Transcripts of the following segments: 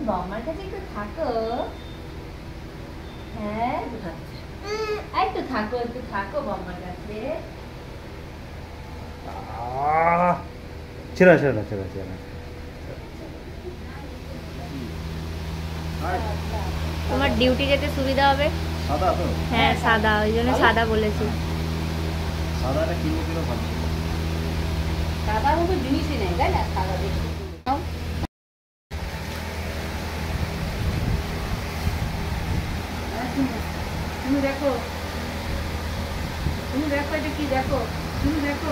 বৌমার কাছে একটু থাকো। হ্যাঁ একটু থাকো, একটু থাকো বৌমার কাছে। ছেড়া ছেড়া ছেড়া ছেড়া। তোমার ডিউটি যেতে সুবিধা হবে। সাদা তো? হ্যাঁ সাদা, ওই জন্য সাদা বলেছি। সাদাটা কিনবো কিনা ভাবছি। সাদার মতো জিনিসই নেই, তাই না? সাদা দেখতে তুমি দেখো, তুমি দেখো, এটা কি দেখো, তুমি দেখো।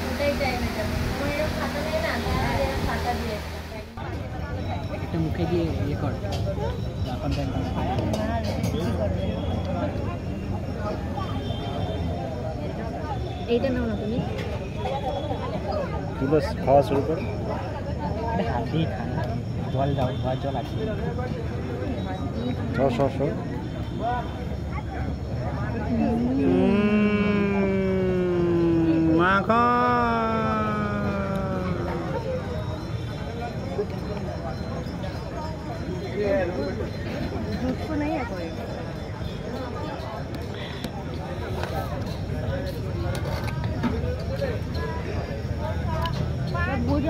ওটাই চাই না, তোমার এরকম খাতা নেই না, এরকম খাতা দিয়ে একটা মুখে দিয়ে ইয়ে কর এখন এইটা নাও না তুমি। তুলো খাওয়া শুরু করো। হাত দিয়ে খান, জল দাও, ধোয়ার জল আছে। সর সর সর। মাখন दूध को नहीं है कोई। बुझ